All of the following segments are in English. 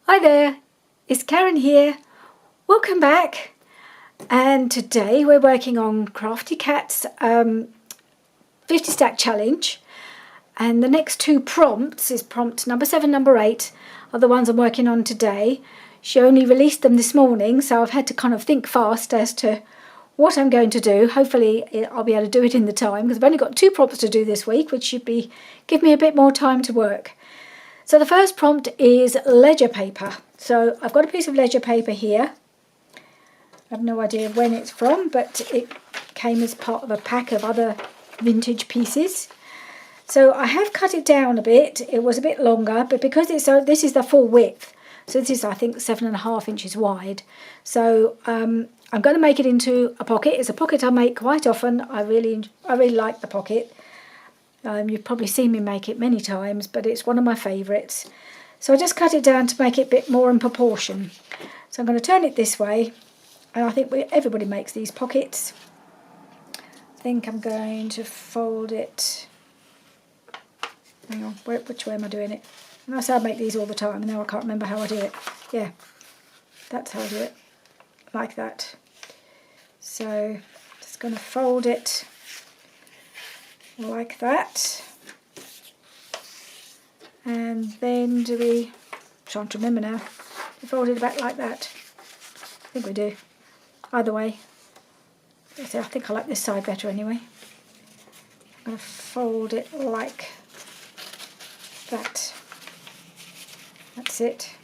Hi there, it's Karen here. Welcome back. And today we're working on Crafty Cat's 50 stack challenge. And the next two prompts is prompt number 7, number 8 are the ones I'm working on today. She only released them this morning, so I've had to kind of think fast as to what I'm going to do. Hopefully I'll be able to do it in the time because I've only got 2 prompts to do this week, which should give me a bit more time to work. So the first prompt is ledger paper. So I've got a piece of ledger paper here. I have no idea when it's from, but it came as part of a pack of other vintage pieces. So I have cut it down a bit. It was a bit longer, but because this is the full width, so this is I think 7.5 inches wide. So I'm going to make it into a pocket. It's a pocket I make quite often. I really like the pocket. You've probably seen me make it many times, but it's one of my favourites. So I just cut it down to make it a bit more in proportion. So I'm going to turn it this way, and I think everybody makes these pockets. I think I'm going to fold it. Hang on, which way am I doing it? And I say I make these all the time, and now I can't remember how I do it. Yeah, that's how I do it, like that. So just going to fold it like that, and then trying to remember now, we fold it back like that. I think we do. Either way, I think I like this side better anyway. I'm going to fold it like that. That's it.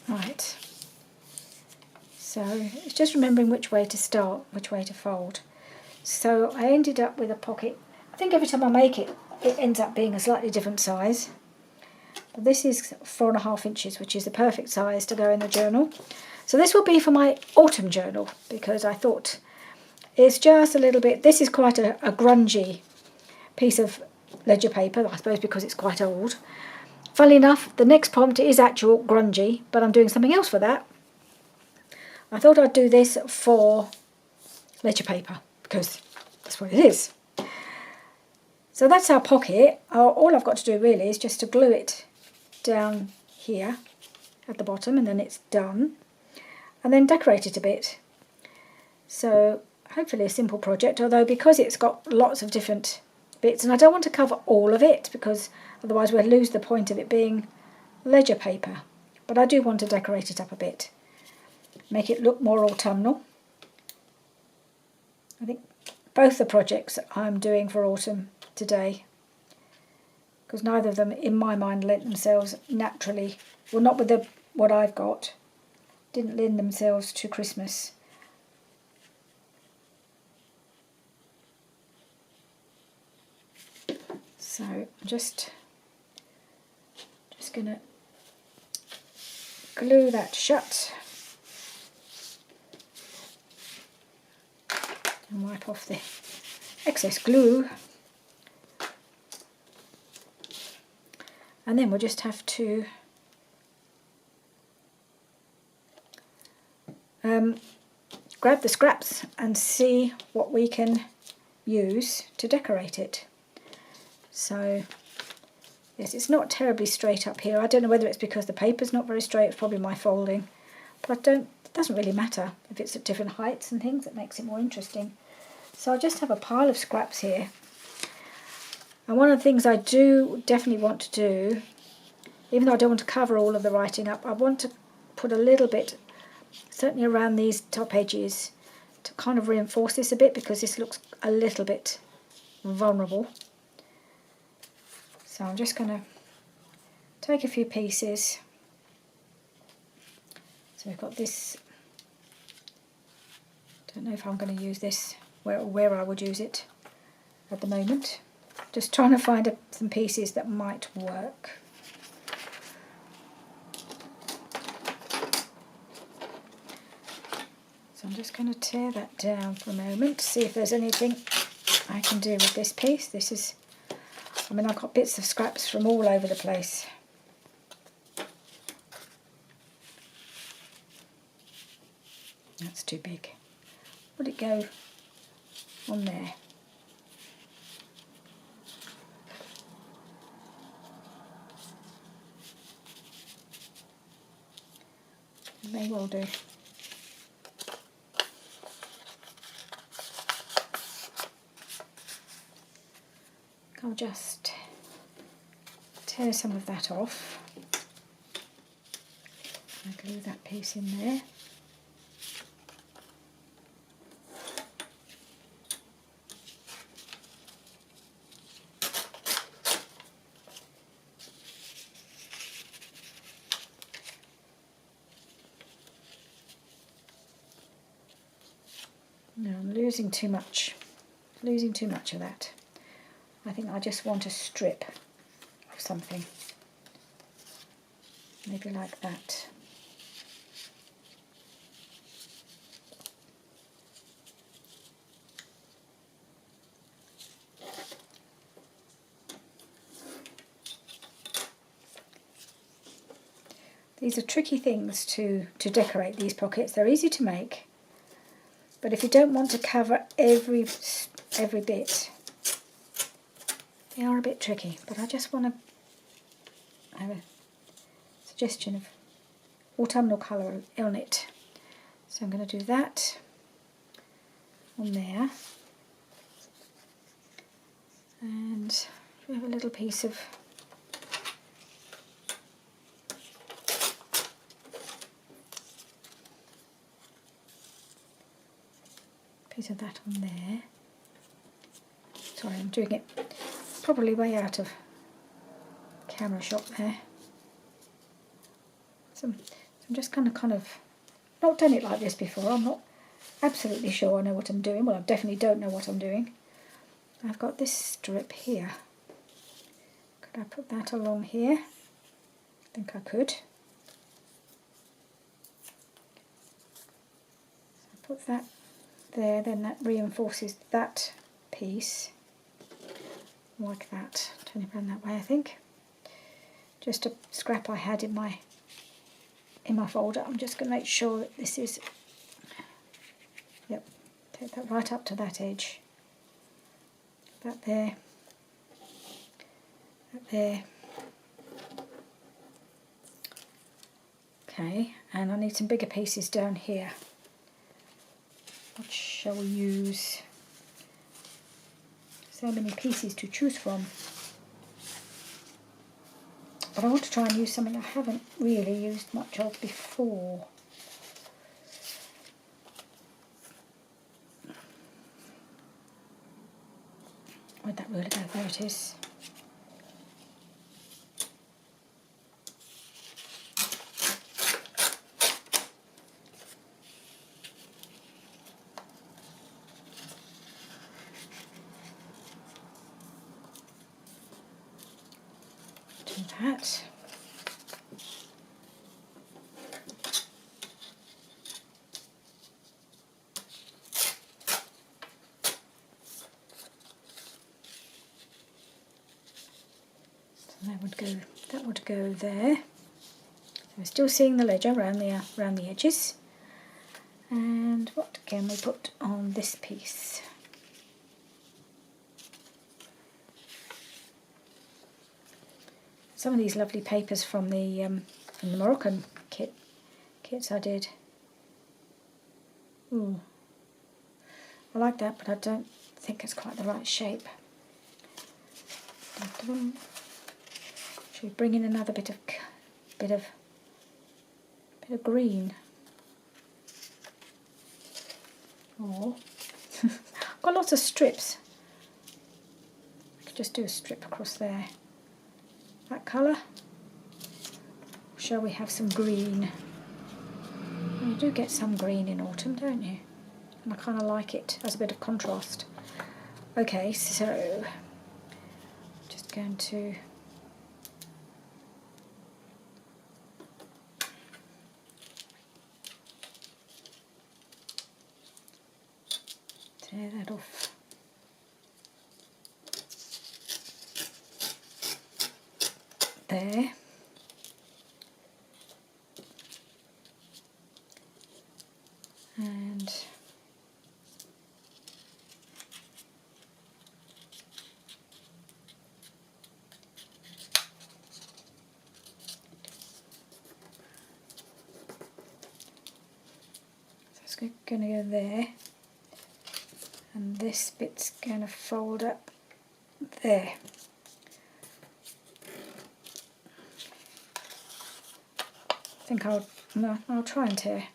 Right. So it's just remembering which way to start, which way to fold. So I ended up with a pocket. I think every time I make it, it ends up being a slightly different size. But this is 4.5 inches, which is the perfect size to go in the journal. So this will be for my autumn journal, because I thought it's just a little bit, this is quite a grungy piece of ledger paper, I suppose because it's quite old. Funnily enough, the next prompt is actual grungy, but I'm doing something else for that. I thought I'd do this for ledger paper, because that's what it is. So that's our pocket. All I've got to do really is just to glue it down here at the bottom, and then it's done. And then decorate it a bit. So hopefully a simple project, although because it's got lots of different bits, and I don't want to cover all of it because otherwise we'll lose the point of it being ledger paper. But I do want to decorate it up a bit, make it look more autumnal. I think both the projects I'm doing for autumn today, because neither of them in my mind lent themselves naturally, well, not with what I've got, didn't lend themselves to Christmas. So I'm just going to glue that shut and wipe off the excess glue. And then we'll just have to grab the scraps and see what we can use to decorate it. So yes, it's not terribly straight up here. I don't know whether it's because the paper's not very straight, it's probably my folding. But it doesn't really matter if it's at different heights and things, it makes it more interesting. So I just have a pile of scraps here. And one of the things I do definitely want to do, even though I don't want to cover all of the writing up, I want to put a little bit, certainly around these top edges, to kind of reinforce this a bit, because this looks a little bit vulnerable. So I'm just going to take a few pieces. So we've got this, don't know if I'm going to use this, where I would use it at the moment. Just trying to find some pieces that might work. So I'm just going to tear that down for a moment, see if there's anything I can do with this piece. This is, I mean, I've got bits of scraps from all over the place. That's too big. Would it go on there? may well do. I'll just tear some of that off. I glue that piece in there. No, I'm losing too much of that. I think I just want a strip of something, maybe like that. These are tricky things to decorate, these pockets. They're easy to make, but if you don't want to cover every bit, they are a bit tricky. But I just want to have a suggestion of autumnal colour on it. So I'm going to do that on there. And we have a little piece of that on there. Sorry, I'm doing it probably way out of camera shot there. So I'm just kind of not done it like this before. I'm not absolutely sure I know what I'm doing. Well, I definitely don't know what I'm doing. I've got this strip here. Could I put that along here? I think I could. So I put that there, then that reinforces that piece like that. Turn it around that way, I think. Just a scrap I had in my folder. I'm just going to make sure that this is, yep, take that right up to that edge. That there, that there. Okay, and I need some bigger pieces down here. What shall we use? So many pieces to choose from. But I want to try and use something I haven't really used much of before. Where'd that ruler go? There it is. Do that. That would go there. So we're still seeing the ledger around the edges. And what can we put on this piece? Some of these lovely papers from the Moroccan kits I did. Ooh, I like that, but I don't think it's quite the right shape. Should we bring in another bit of green? Or I've got lots of strips. I could just do a strip across there. That colour. Shall we have some green? You do get some green in autumn, don't you? And I kind of like it as a bit of contrast. Okay, so just going to tear that off. There. And It's going to go there, and this bit's going to fold up there. I think I'll try and tear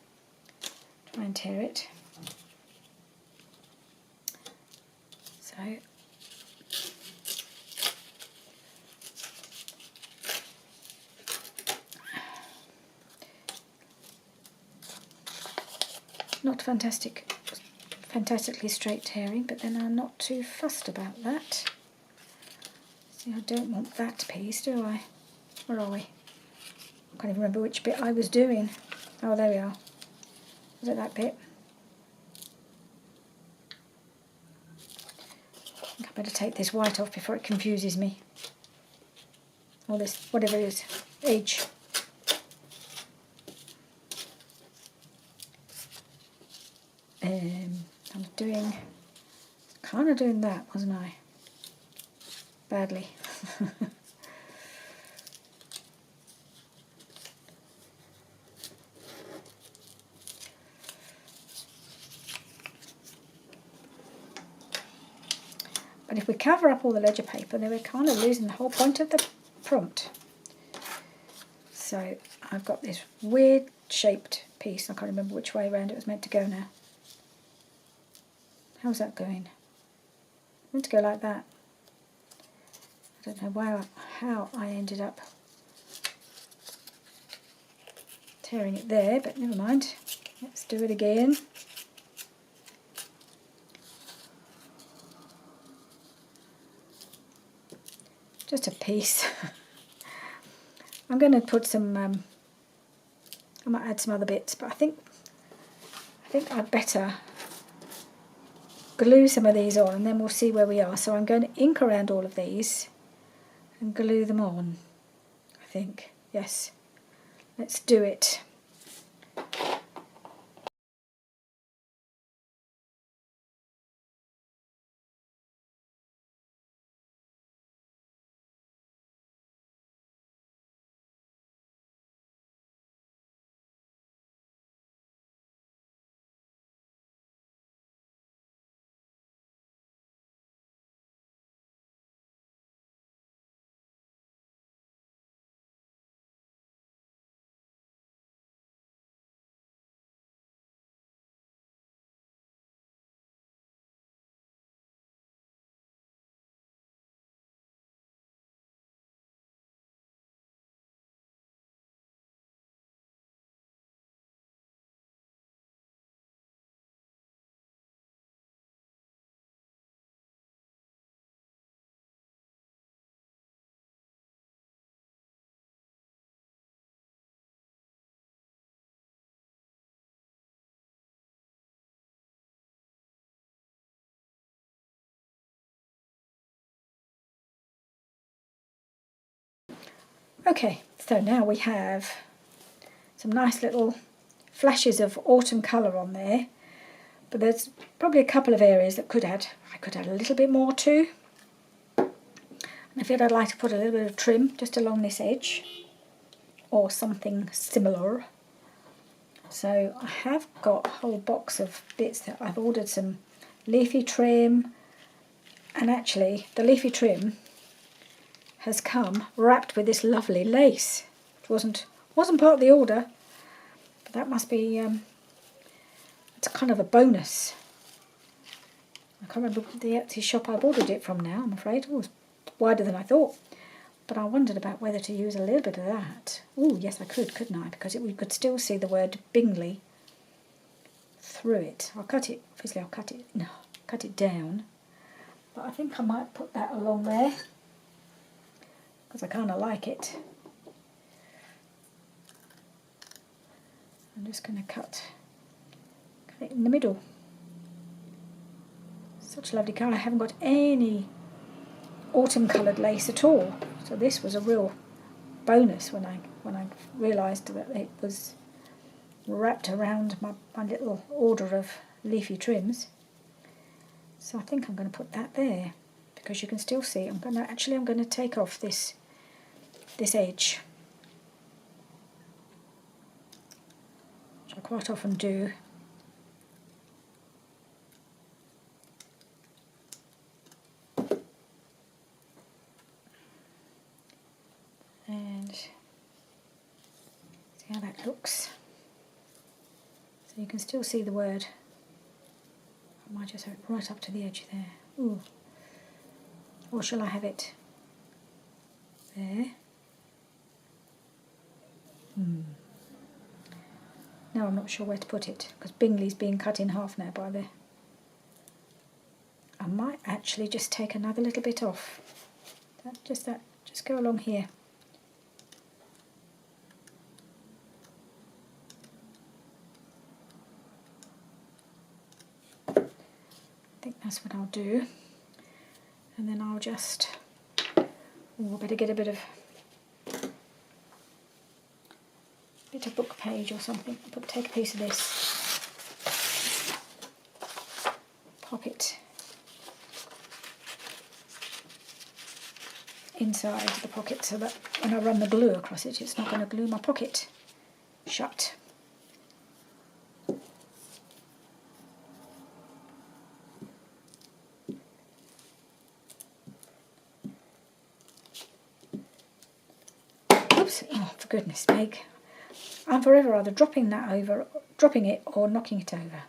it. So not fantastically straight tearing, but then I'm not too fussed about that. See, I don't want that piece, do I? Where are we? I can't even remember which bit I was doing. Oh, there we are. Was it that bit? I think I better take this white off before it confuses me. Or this, whatever it is, edge. I was kind of doing that, wasn't I? Badly. But if we cover up all the ledger paper, then we're kind of losing the whole point of the prompt. So I've got this weird shaped piece. I can't remember which way around it was meant to go now. How's that going? Meant to go like that. I don't know how I ended up tearing it there, but never mind. Let's do it again. Just a piece. I'm going to put some, I might add some other bits, but I think I'd better glue some of these on and then we'll see where we are. So I'm going to ink around all of these and glue them on, I think. Yes, let's do it. Okay, so now we have some nice little flashes of autumn colour on there, but there's probably a couple of areas that I could add a little bit more to. And I feel I'd like to put a little bit of trim just along this edge, or something similar. So I have got a whole box of bits that I've ordered some leafy trim, and actually the leafy trim has come wrapped with this lovely lace. It wasn't part of the order, but that must be it's kind of a bonus. I can't remember the Etsy shop I've ordered it from now, I'm afraid. Oh, it's wider than I thought. But I wondered about whether to use a little bit of that. Oh, yes, I could, couldn't I? Because we could still see the word Bingley through it. Obviously I'll cut it down. But I think I might put that along there, because I kind of like it. I'm just going to cut it in the middle. Such a lovely colour. I haven't got any autumn coloured lace at all, so this was a real bonus when I realised that it was wrapped around my little order of leafy trims. So I think I'm going to put that there, because you can still see. I'm going to take off this edge, which I quite often do. and see how that looks. So you can still see the word. I might just have it right up to the edge there. Ooh. Or shall I have it there? Now I'm not sure where to put it because Bingley's being cut in half now by the... I might actually just take another little bit off. Just go along here. I think that's what I'll do. And then I'll just... Oh, I better get a bit of book page or something. Take a piece of this, pop it inside the pocket so that when I run the glue across it, it's not going to glue my pocket shut. Oops! Oh, for goodness sake. I'm forever either dropping it or knocking it over.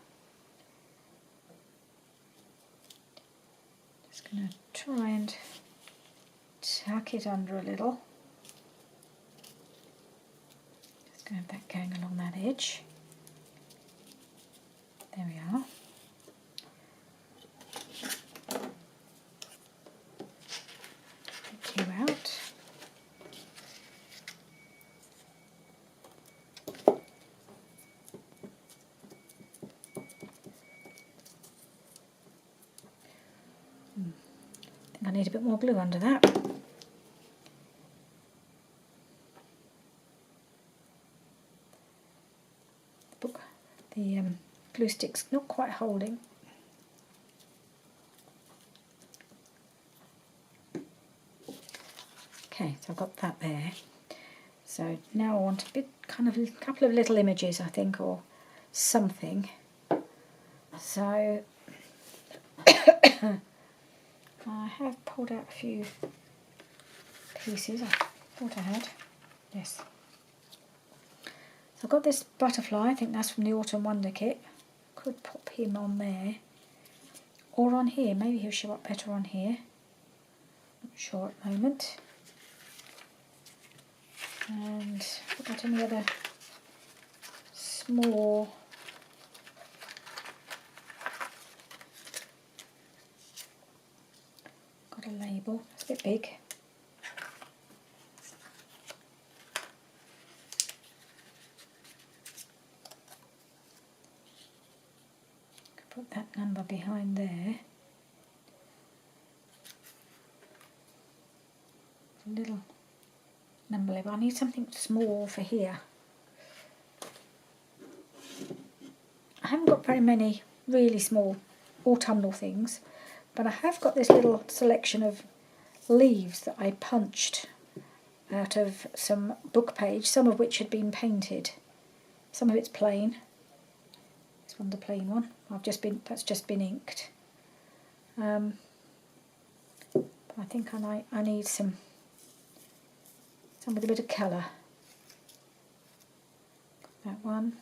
Just going to try and tuck it under a little. Just going to have that going along that edge. There we are. Get you out. I need a bit more glue under that. The glue stick's not quite holding. Okay, so I've got that there. So now I want a couple of little images, I think, or something. So I have pulled out a few pieces. I thought I had. Yes. So I've got this butterfly. I think that's from the Autumn Wonder kit. Could pop him on there. Or on here. Maybe he'll show up better on here. Not sure at the moment. And have I got any other small... Got a label. It's a bit big. Put that number behind there. A little number label. I need something small for here. I haven't got very many really small autumnal things, but I have got this little selection of leaves that I punched out of some book page, some of which had been painted. Some of it's plain. This one's a plain one. That's just been inked. But I think I need some with a bit of colour. That one.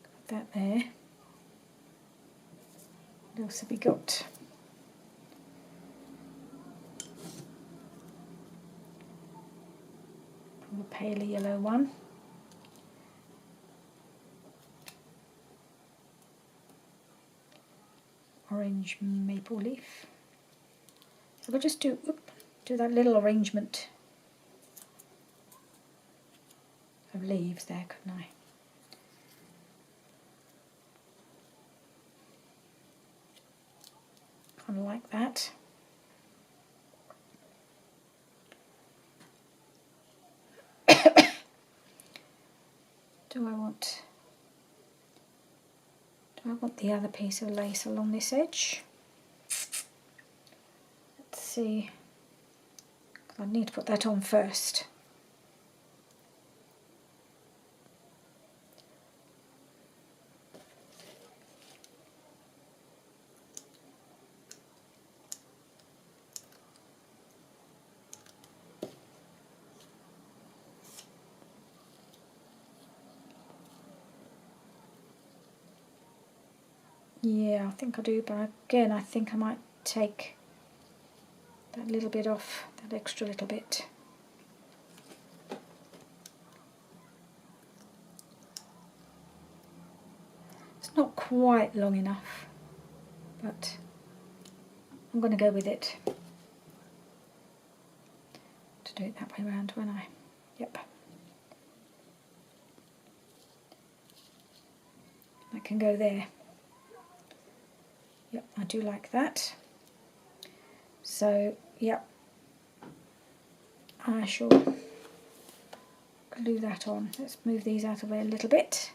Got that there. What else have we got? A pale yellow one. Orange maple leaf. So we'll just do that little arrangement of leaves there, couldn't I? Kind of like that. Do I want the other piece of lace along this edge? Let's see. I need to put that on first. Yeah, I think I do, but again I think I might take that little bit off, that extra little bit. It's not quite long enough, but I'm going to go with it. To do it that way around, won't I? Yep. That can go there. Yep, I do like that. So, yep, I shall glue that on. Let's move these out of the way a little bit.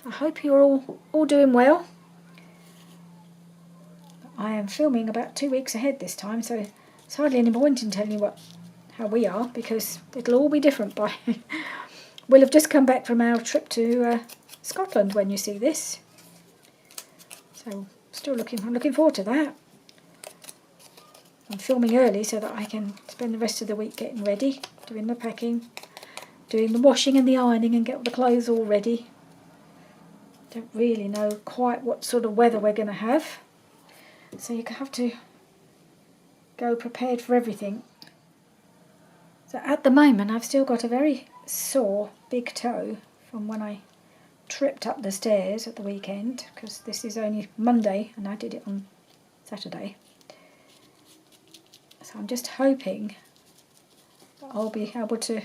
I hope you're all doing well. I am filming about 2 weeks ahead this time, so it's hardly any point in telling you how we are, because it'll all be different by... We'll have just come back from our trip to Scotland when you see this. So I'm looking forward to that. I'm filming early so that I can spend the rest of the week getting ready, doing the packing, doing the washing and the ironing, and get the clothes all ready. Don't really know quite what sort of weather we're going to have, so you have to go prepared for everything. So at the moment I've still got a very sore big toe from when I tripped up the stairs at the weekend, because this is only Monday and I did it on Saturday. So I'm just hoping that I'll be able to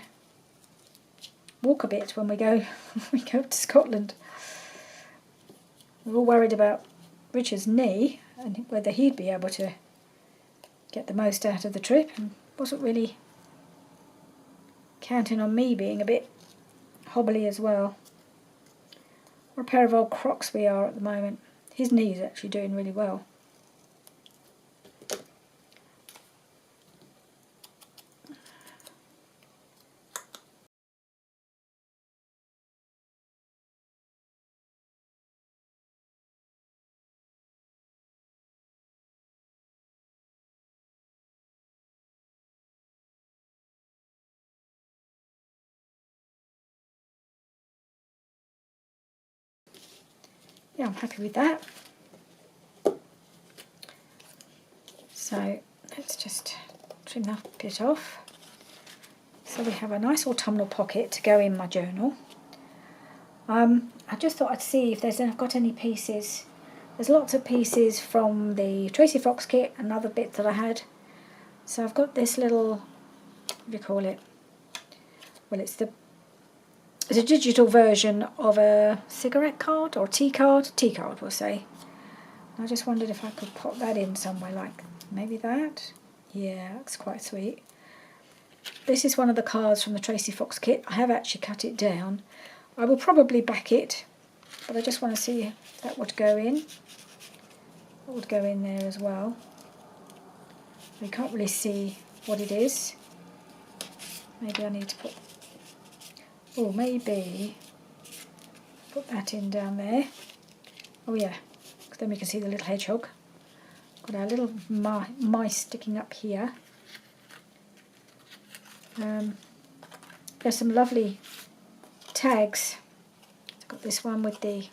walk a bit when we go to Scotland. We're all worried about Richard's knee and whether he'd be able to get the most out of the trip, and wasn't really counting on me being a bit hobbly as well. What a pair of old Crocs we are at the moment. His knee's actually doing really well. Yeah, I'm happy with that. So let's just trim that bit off. So we have a nice autumnal pocket to go in my journal. I just thought I'd see if I've got any pieces. There's lots of pieces from the Tracy Fox kit and other bits that I had. So I've got this little, what do you call it? Well, it's a digital version of a cigarette card or tea card we'll say. I just wondered if I could pop that in somewhere, like maybe that. Yeah, that's quite sweet. This is one of the cards from the Tracy Fox kit. I have actually cut it down. I will probably back it, but I just want to see if that would go in. That would go in there as well. You can't really see what it is. Maybe I need to put... Oh, maybe put that in down there. Oh yeah, because then we can see the little hedgehog. Got our little mice sticking up here. There's some lovely tags. I've got this one with the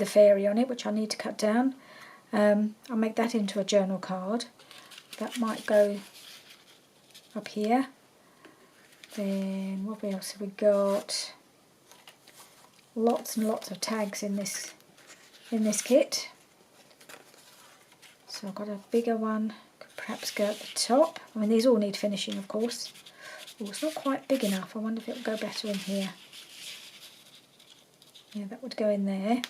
fairy on it, which I need to cut down. I'll make that into a journal card. That might go up here. Then what else have we got? Lots and lots of tags in this kit. So I've got a bigger one, could perhaps go at the top. I mean, these all need finishing, of course. Oh, it's not quite big enough. I wonder if it would go better in here. Yeah, that would go in there.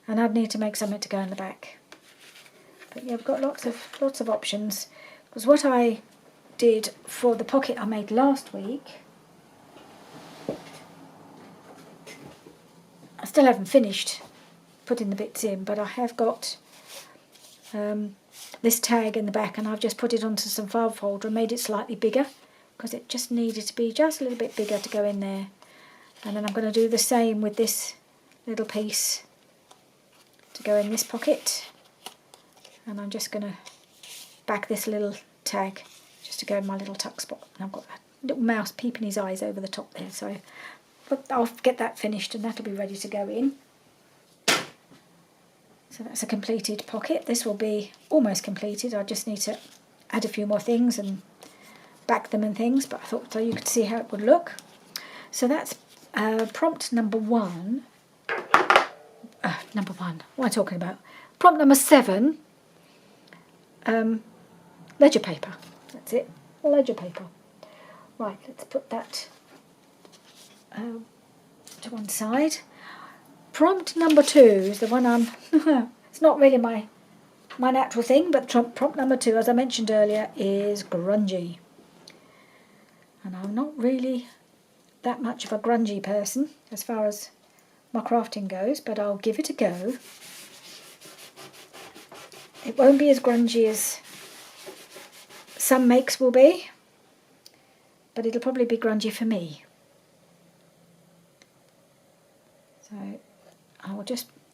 And I'd need to make something to go in the back. But yeah, I've got lots of options. Because what I did for the pocket I made last week, I still haven't finished putting the bits in, but I have got this tag in the back, and I've just put it onto some file folder and made it slightly bigger because it just needed to be just a little bit bigger to go in there. And then I'm going to do the same with this little piece to go in this pocket. And I'm just going to back this little tag just to go in my little tuck spot. And I've got a little mouse peeping his eyes over the top there, so but I'll get that finished and that'll be ready to go in. So that's a completed pocket. This will be almost completed. I just need to add a few more things and back them and things, but I thought so you could see how it would look. So that's prompt number 1. Number 1, what am I talking about? Prompt number 7, ledger paper. That's it, ledger paper. Right, let's put that to one side. Prompt number 2 is the one I'm, it's not really my natural thing, but prompt number 2, as I mentioned earlier, is grungy. And I'm not really that much of a grungy person as far as my crafting goes, but I'll give it a go. It won't be as grungy as some makes will be, but it'll probably be grungy for me. So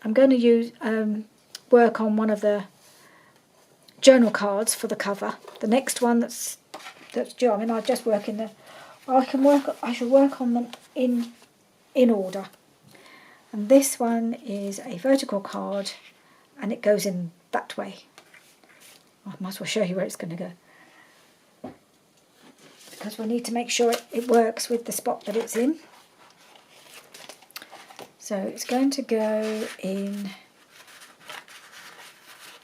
I'm going to use work on one of the journal cards for the cover. The next one that's due. I mean, I just work in the. I should work on them in order. And this one is a vertical card, and it goes in that way. I might as well show you where it's going to go, because we need to make sure it works with the spot that it's in. So it's going to go in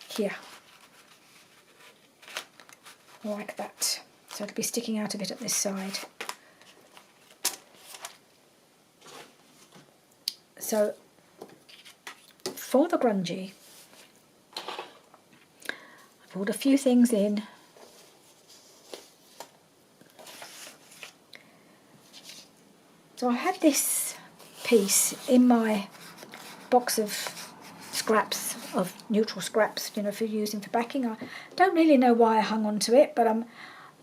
here, like that. So it'll be sticking out a bit at this side. So for the grungy, I pulled a few things in. So I had this piece in my box of scraps, of neutral scraps, you know, for using for backing. I don't really know why I hung on to it, but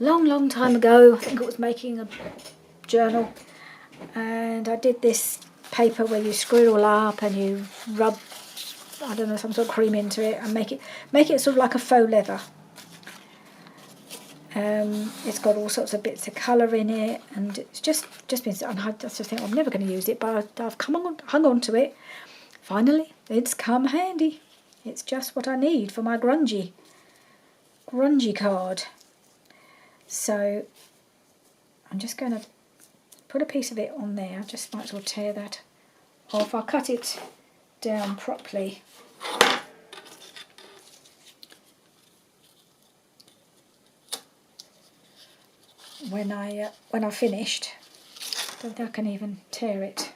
long time ago, I think it was making a journal, and I did this paper where you screw it all up and you rub, I don't know, some sort of cream into it and make it sort of like a faux leather. It's got all sorts of bits of colour in it, and it's just been. And I just think I'm never going to use it, but I've hung on to it. Finally, it's come handy. It's just what I need for my grungy card. So I'm just going to put a piece of it on there. I just might as well tear that off. I'll cut it down properly. When I finished, I don't think I can even tear it.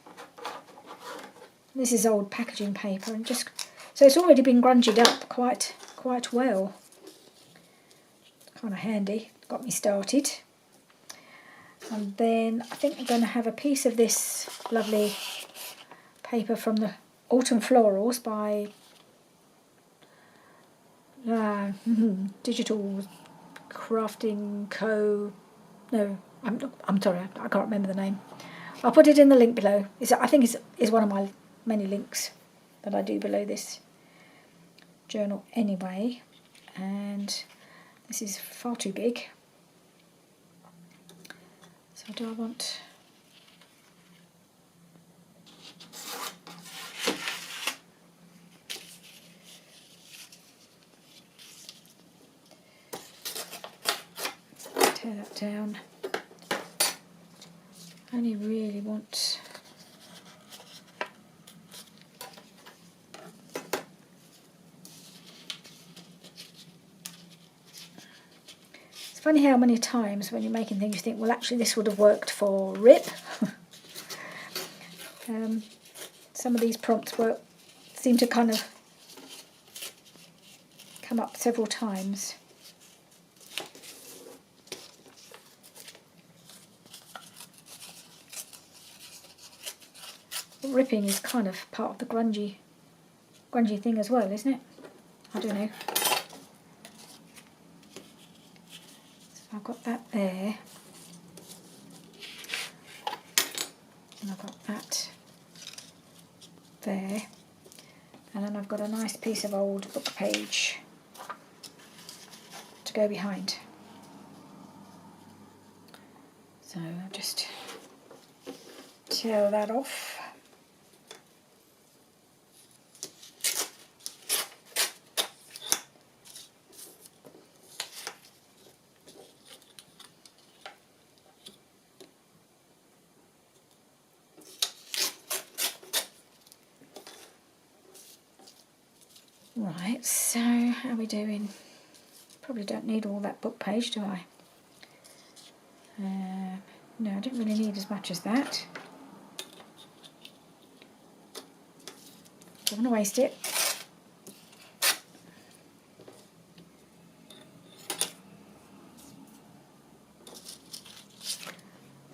This is old packaging paper, and just so it's already been grungied up quite well. Kind of handy. Got me started. And then I think I'm going to have a piece of this lovely paper from the Autumn Florals by Digital Crafting Co. No, I'm sorry, I can't remember the name. I'll put it in the link below. I think it's one of my many links that I do below this journal anyway. And this is far too big. So do I want... tear that down. I only really want... It's funny how many times when you're making things you think, well, actually this would have worked for Rip. Some of these prompts seem to kind of come up several times. Ripping is kind of part of the grungy thing as well, isn't it? I don't know. So I've got that there. got a nice piece of old book page to go behind. So I'll just tear that off. Right, so how are we doing? Probably don't need all that book page, do I? No, I don't really need as much as that. Don't want to waste it.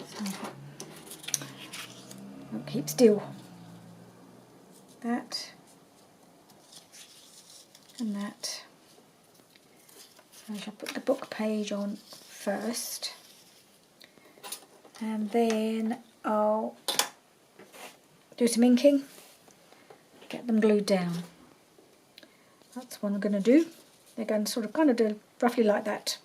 So, I'll keep still. That and that. So I shall put the book page on first, and then I'll do some inking, get them glued down. That's what I'm going to do. They're going to sort of kind of do roughly like that.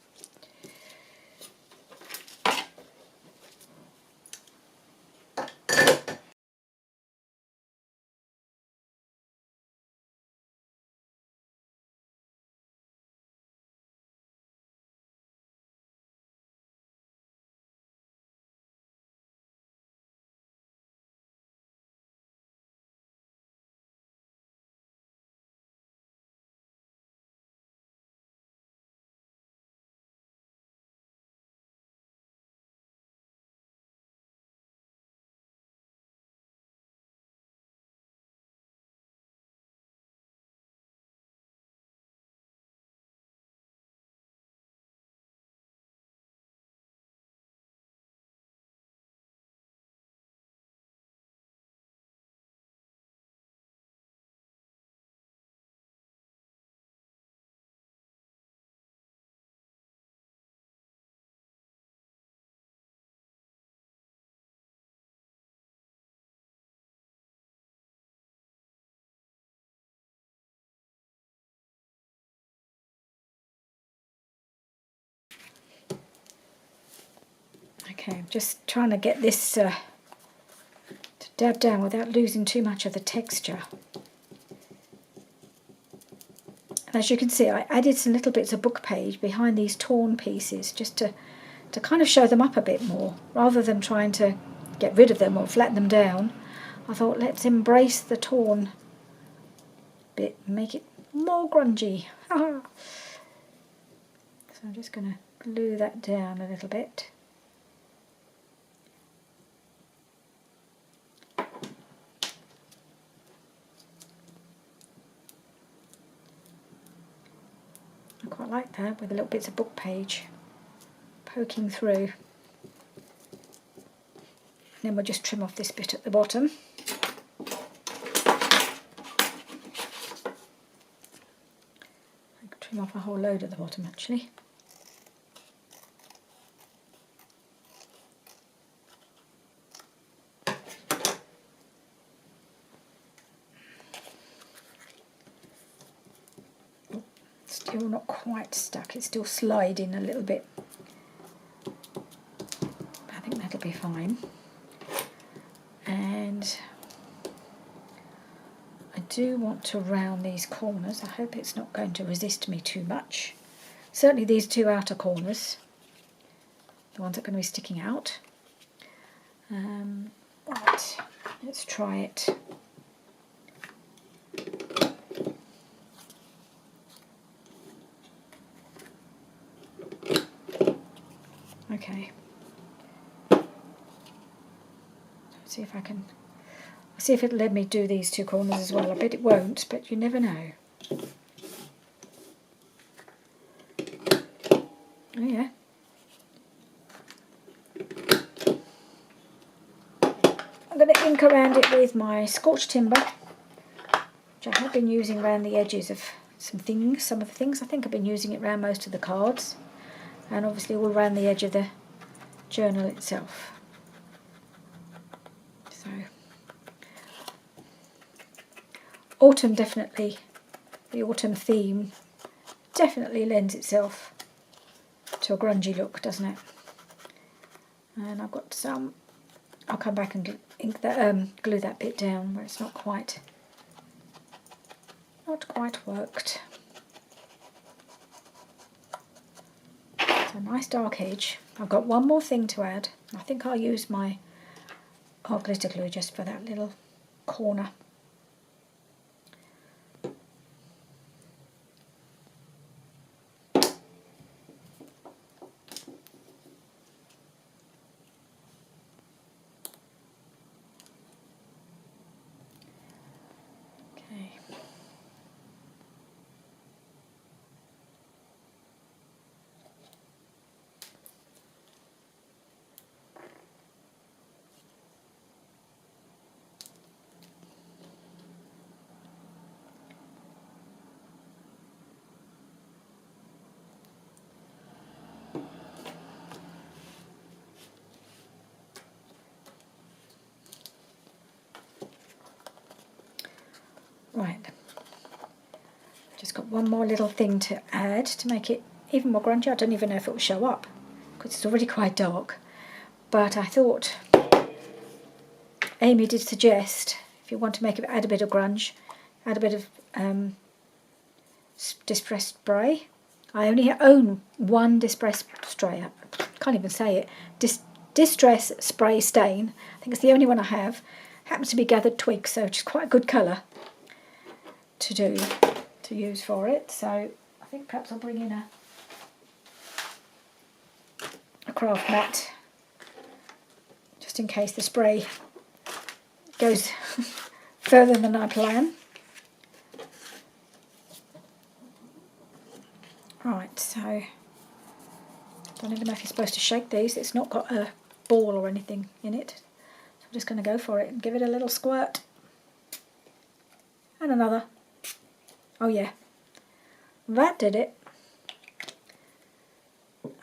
Okay, I'm just trying to get this to dab down without losing too much of the texture. And as you can see, I added some little bits of book page behind these torn pieces just to kind of show them up a bit more. Rather than trying to get rid of them or flatten them down, I thought let's embrace the torn bit and make it more grungy. So I'm just going to glue that down a little bit. I quite like that with the little bits of book page poking through. And then we'll just trim off this bit at the bottom. I could trim off a whole load at the bottom actually. Still not quite stuck, it's still sliding a little bit. I think that'll be fine. And I do want to round these corners. I hope it's not going to resist me too much. Certainly these two outer corners, the ones that are going to be sticking out. Right, let's try it. Okay. See if I can. I'll see if it'll let me do these two corners as well. I bet it won't, but you never know. Oh yeah. I'm going to ink around it with my Scorched Timber, which I have been using around the edges of some of the things. I think I've been using it around most of the cards, and obviously all around the edge of the journal itself. So autumn definitely, the autumn theme definitely lends itself to a grungy look, doesn't it? And I've got some, I'll come back and glue that bit down where it's not quite worked. It's a nice dark edge. I've got one more thing to add. I think I'll use my glitter glue just for that little corner. Okay. Right, just got one more little thing to add to make it even more grungy. I don't even know if it will show up because it's already quite dark, but I thought Amy did suggest if you want to make it add a bit of grunge, add a bit of distress spray. I only own one distress spray. I can't even say it. Distress spray stain. I think it's the only one I have. Happens to be gathered twigs, so it's quite a good colour to use for it. So I think perhaps I'll bring in a craft mat just in case the spray goes further than I plan. Right, so I don't even know if you're supposed to shake these. It's not got a ball or anything in it. So I'm just going to go for it and give it a little squirt. And another. Oh yeah, that did it.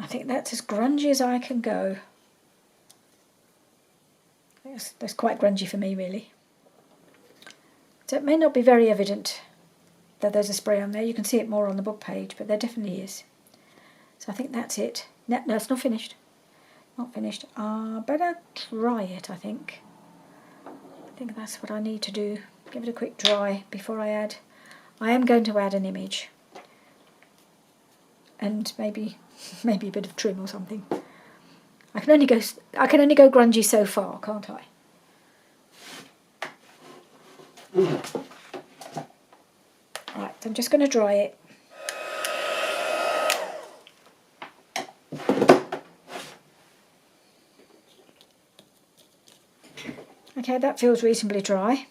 I think that's as grungy as I can go. That's quite grungy for me, really. So it may not be very evident that there's a spray on there. You can see it more on the book page, but there definitely is. So I think that's it. No, it's not finished. Not finished. Better dry it, I think. I think that's what I need to do. Give it a quick dry before I add. I am going to add an image. And maybe a bit of trim or something. I can only go grungy so far, can't I? Right, so I'm just going to dry it. Okay, that feels reasonably dry.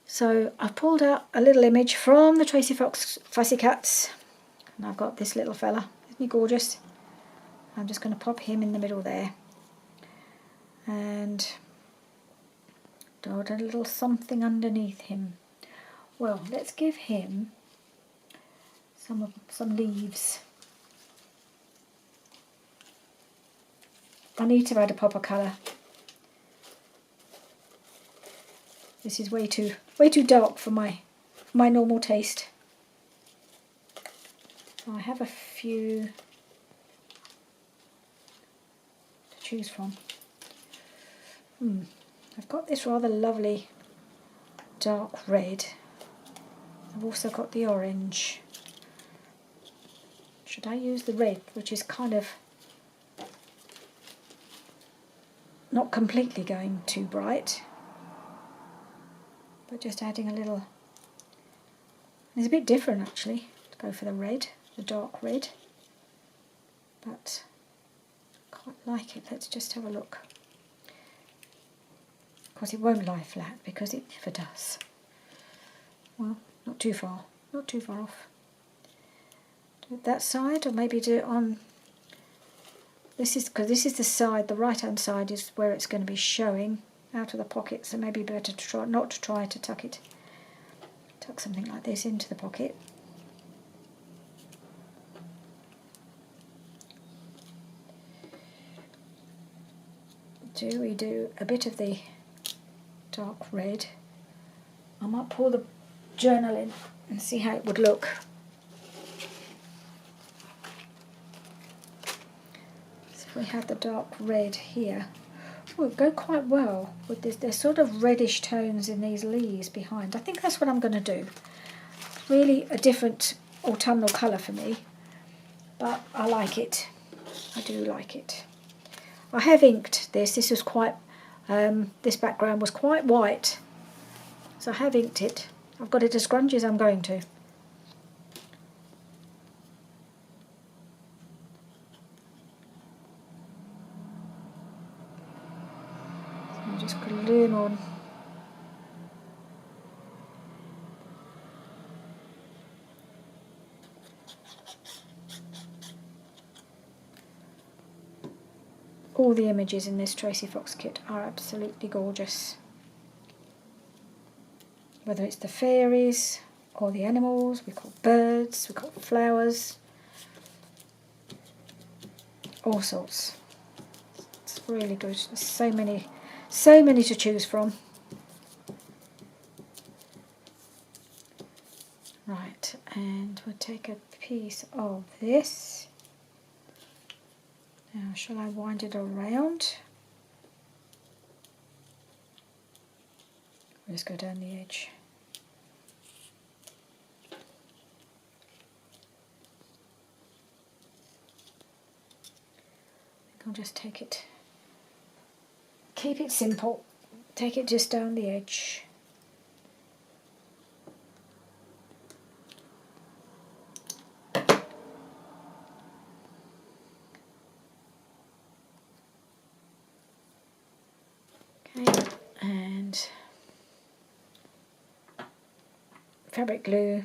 So I've pulled out a little image from the Tracy Fox Fussy Cats, and I've got this little fella. Isn't he gorgeous? I'm just going to pop him in the middle there, and dot a little something underneath him. Well, let's give him some leaves. I need to add a pop of colour. This is way too dark for my normal taste. So I have a few to choose from. I've got this rather lovely dark red. I've also got the orange. Should I use the red, which is kind of not completely going too bright, but just adding a little. It's a bit different actually to go for the red, the dark red, but I quite like it. Let's just have a look. Of course it won't lie flat because it never does. Well, not too far off. Do it that side, or maybe do it on. This is because this is the side. The right-hand side is where it's going to be showing out of the pocket. So maybe better to try not to try to tuck something like this into the pocket. We do a bit of the dark red I might pull the journal in and see how it would look. So if we have the dark red here, oh, it would go quite well with this. There's sort of reddish tones in these leaves behind. I think that's what I'm going to do. Really a different autumnal colour for me, but I like it. I do like it. I have inked this. This was quite, this background was quite white, so I have inked it. I've got it as scrunchy as I'm going to. So I'm just gluing on. All the images in this Tracy Fox kit are absolutely gorgeous. Whether it's the fairies or the animals, we've got birds, we've got flowers, all sorts. It's really good. There's so many to choose from. Right, and we'll take a piece of this. Now, shall I wind it around? I'll just go down the edge. I'll just take it, keep it simple, take it just down the edge. Okay, and fabric glue.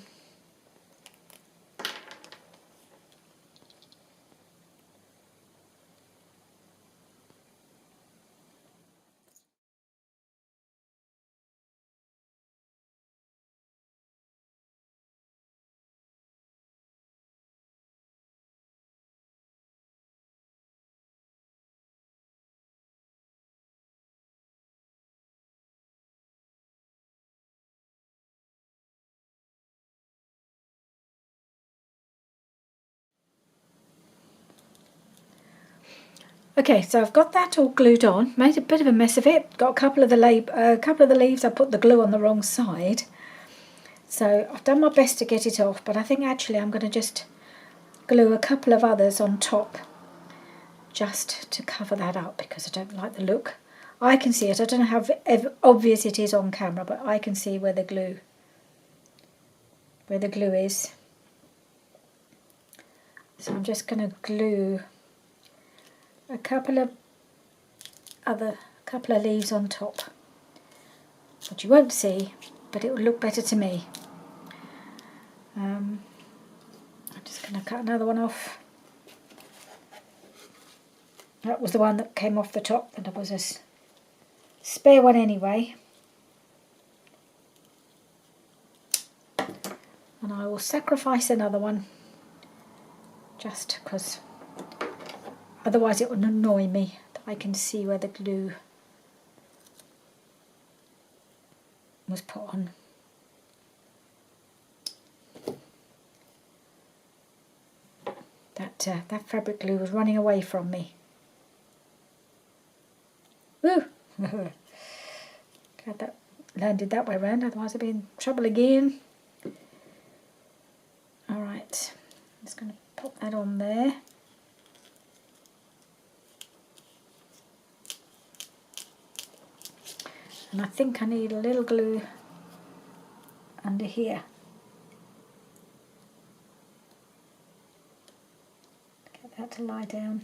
Okay, so I've got that all glued on. Made a bit of a mess of it. Got a couple of the leaves. I put the glue on the wrong side. So I've done my best to get it off, but I think actually I'm going to just glue a couple of others on top, just to cover that up because I don't like the look. I can see it. I don't know how obvious it is on camera, but I can see where the glue is. So I'm just going to glue a couple of leaves on top, which you won't see, but it will look better to me. I'm just going to cut another one off. That was the one that came off the top, and there was a spare one anyway. And I will sacrifice another one, just because otherwise it would annoy me that I can see where the glue was put on. That fabric glue was running away from me. Woo! Glad that landed that way around, otherwise I'd be in trouble again. Alright, I'm just going to pop that on there. And I think I need a little glue under here. Get that to lie down.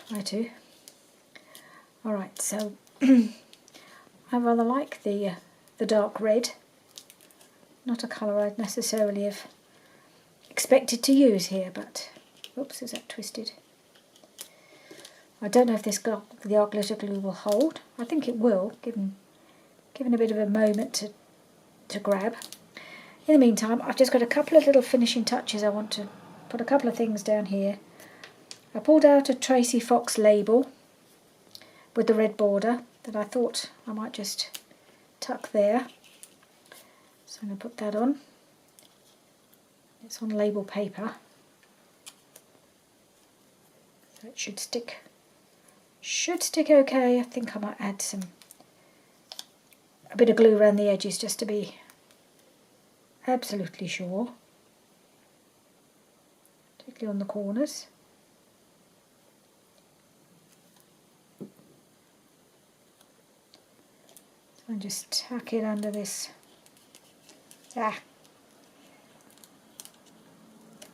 Try to. Alright, so I rather like the dark red. Not a colour I'd necessarily have expected to use here, but oops, is that twisted? I don't know if the art glitter glue will hold. I think it will, given a bit of a moment to grab. In the meantime, I've just got a couple of little finishing touches. I want to put a couple of things down here. I pulled out a Tracy Fox label, with the red border that I thought I might just tuck there. So I'm going to put that on. It's on label paper, so it should stick. Should stick okay. I think I might add a bit of glue around the edges just to be absolutely sure, particularly on the corners. So I'll just tuck it under this, under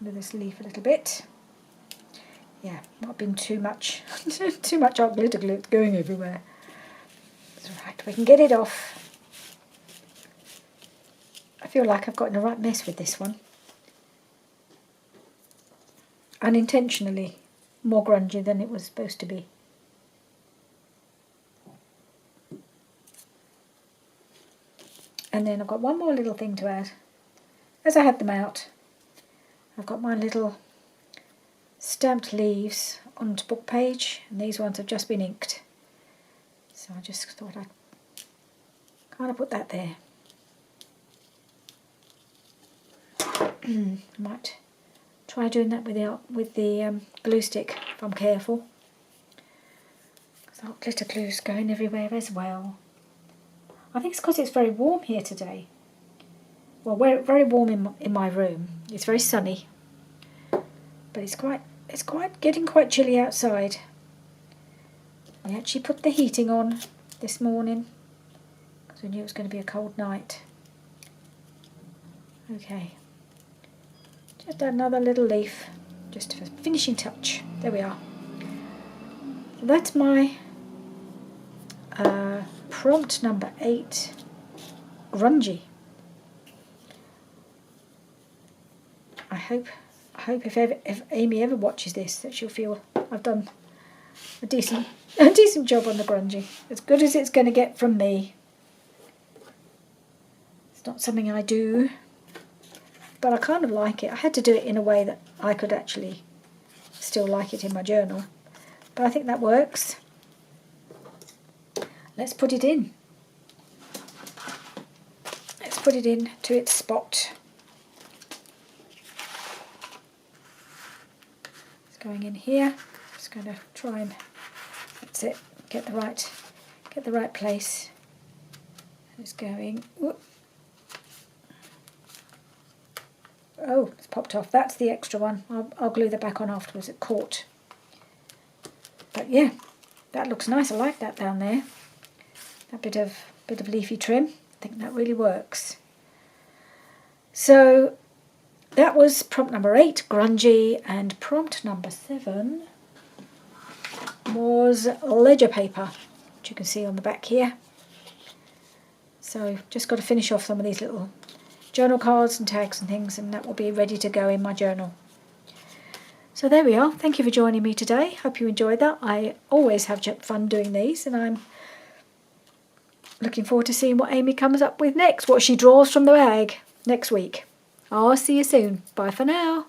this leaf a little bit. Yeah, might have been too much, too much hot glitter glue going everywhere. That's right, we can get it off. I feel like I've gotten a right mess with this one. Unintentionally more grungy than it was supposed to be. And then I've got one more little thing to add. As I had them out, I've got my little stamped leaves onto book page, and these ones have just been inked. So I just thought I'd kind of put that there. I might try doing that with the glue stick if I'm careful. So glitter glue's going everywhere as well. I think it's because it's very warm here today. Well, we're very warm in my room. It's very sunny, but it's getting quite chilly outside. I actually put the heating on this morning because I knew it was going to be a cold night. Okay, just add another little leaf, just for finishing touch. There we are. So that's my prompt number 8, grungy. I hope if Amy ever watches this that she'll feel I've done a decent job on the grungy, as good as it's going to get from me. It's not something I do, but I kind of like it. I had to do it in a way that I could actually still like it in my journal, but I think that works. Let's put it in. Let's put it in to its spot. It's going in here. Just going to try and, that's it, get the right place. It's going. Whoop. Oh, it's popped off. That's the extra one. I'll glue that back on afterwards. It caught. But yeah, that looks nice. I like that down there. That bit of leafy trim. I think that really works. So that was prompt number 8, grungy, and prompt number 7 was ledger paper, which you can see on the back here. So just got to finish off some of these little journal cards and tags and things, and that will be ready to go in my journal. So there we are. Thank you for joining me today. Hope you enjoyed that. I always have fun doing these, and I'm looking forward to seeing what Amy comes up with next, what she draws from the bag next week. I'll see you soon. Bye for now.